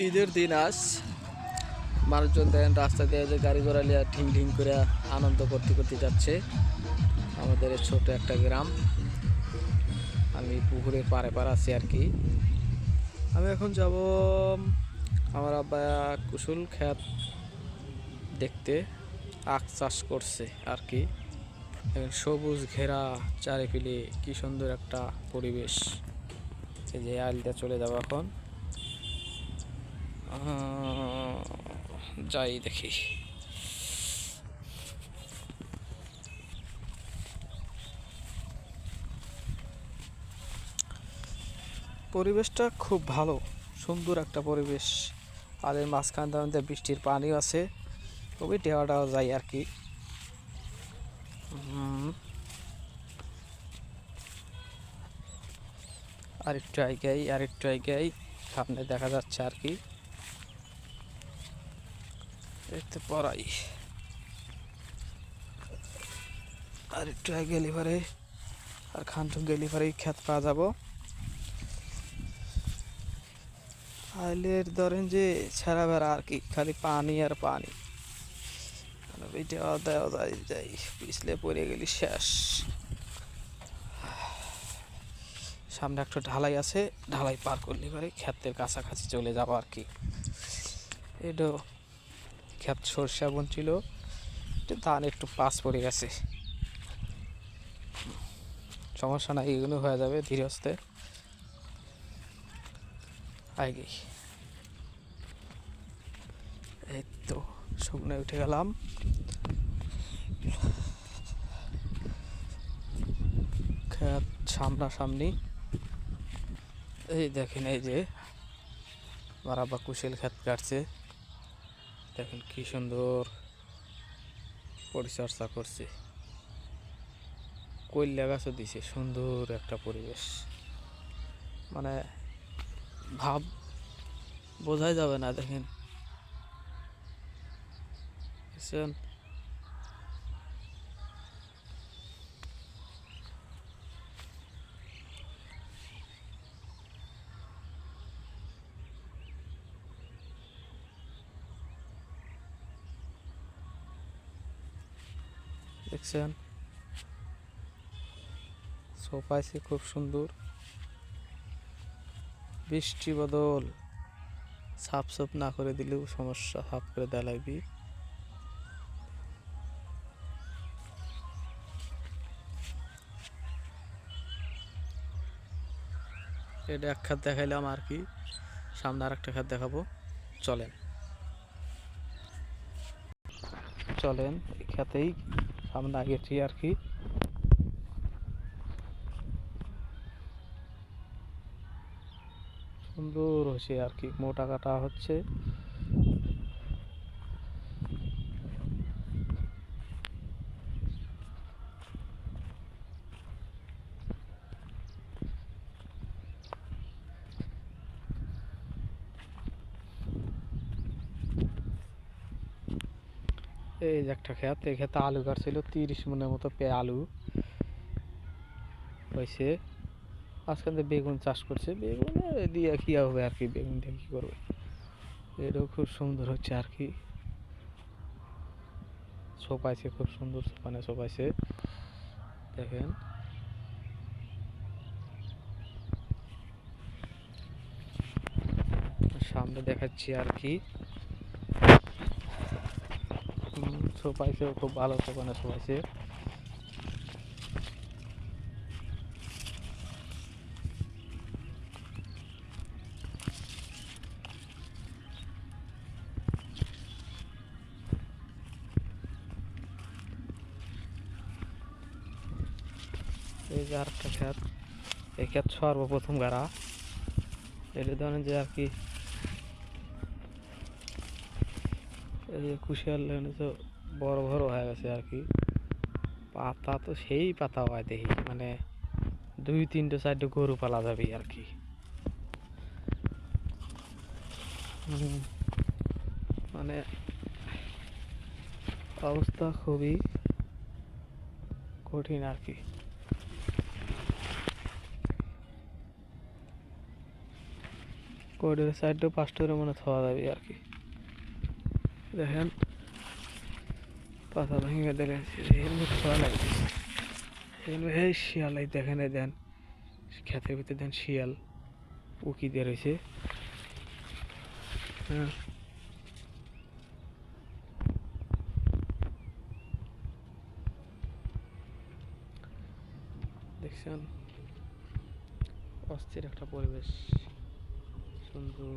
ঈদের দিন আজ মানুষজন দেখেন রাস্তা দিয়ে যে গাড়ি ঘোড়া নিয়ে ঢিং ঢিং করে আনন্দ করতে করতে যাচ্ছে। আমাদের ছোট একটা গ্রাম, আমি পুকুরের পাড়ে পাড়ে আছি আর কি। আমি এখন যাব আমার আব্বা কুশল ক্ষেত দেখতে, আখ চাষ করছে আর কি। সবুজ ঘেরা চারিপিলে কি সুন্দর একটা পরিবেশ। এই যে আলটা চলে যাবো এখন, যাই দেখি। পরিবেশটা খুব ভালো, সুন্দর একটা পরিবেশ। আর এর মাঝখান দিয়ে বৃষ্টির পানিও আছে, খুবই ঢেউটাও যায় আর কি। আরেকটু আইগাই সামনে দেখা যাচ্ছে আর কি। দেখতে পড়াই আরেকটু গেলে পরে, আর খানটুক গেলে পরে ক্ষেত পাওয়া যাব। আইলের ধরেন যে ছেঁড়া বেড়া আর কি, খালি পানি আর পানি। যাই পিছলে পড়ে গেলি শেষ। সামনে একটা ঢালাই আছে, ঢালাই পার করলে পরে ক্ষেতের কাছাকাছি চলে যাবো আর কি। এটা ক্ষেত সরষা বন ছিল, ধান একটু পাস পড়ে গেছে, সমস্যা নাই, এগুলো হয়ে যাবে ধীরে আস্তে। আগে এই তো শুকনো উঠে গেলাম। ক্ষেত সামনাসামনি, এই দেখেন, এই যে আমার আব্বা কুশল ক্ষেত কাটছে, দেখেন কি সুন্দর পরিচর্যা করছে, কইল্লা গাছও দিছে, সুন্দর একটা পরিবেশ। মানে ভাব বোঝাই যাবে না, দেখেন দেখছেন। দেখছেন সোপাইছে খুব সুন্দর, বৃষ্টি বদল সাফ সাফ না করে দিলেও সমস্যা, সাফ করে দেওয়া লাগবে। এটা এক খাত দেখাইলাম আর কি, সামনে আর একটা খাত দেখাবো। চলেন চলেন এই খাতেই সামনে আগেছি আর কি। সুন্দর হচ্ছে আর কি, মোটা কাটা হচ্ছে। এই যে একটা ক্ষেত, এই ক্ষেতে আলু কাটছিল, 30 মনের মতো আলু হয়েছে। আজকাল বেগুন চাষ করছে, বেগুন দিয়ে কি হবে আর কি, বেগুন দিয়ে কি করবে। এটাও খুব সুন্দর হচ্ছে আর কি, সোপাইছে খুব সুন্দর, সোপানে সোপাইছে দেখেন। সামনে দেখাচ্ছি আর কি, সোপাইছে খুব ভালো, সোপানে সোপাইছে। এই যে আর একটা ক্ষেত, এই ক্ষেত সর্বপ্রথম গাড়া। এটা ধরেন যে আর কি, এই যে কুশিয়ার তো বড় বড় হয়ে গেছে আর কি, পাতা তো সেই পাতা হয় দেখি, মানে 2-3-4 গরু পালা যাবে আর কি। মানে অবস্থা খুবই কঠিন আর কি। করিডোরের সাইডেও 5টা করে মনে থাওয়া যাবে আর কি। দেখেন পাতা ভেঙে দিলে হেলমেট খোলা লাগবে। এই শিয়াল, এই দেখেন, এই দেন ক্ষেতের ভিতরে দেন শিয়াল উকি দিয়ে রয়েছে। হ্যাঁ, দেখছেন অস্থির একটা পরিবেশ, সুন্দর।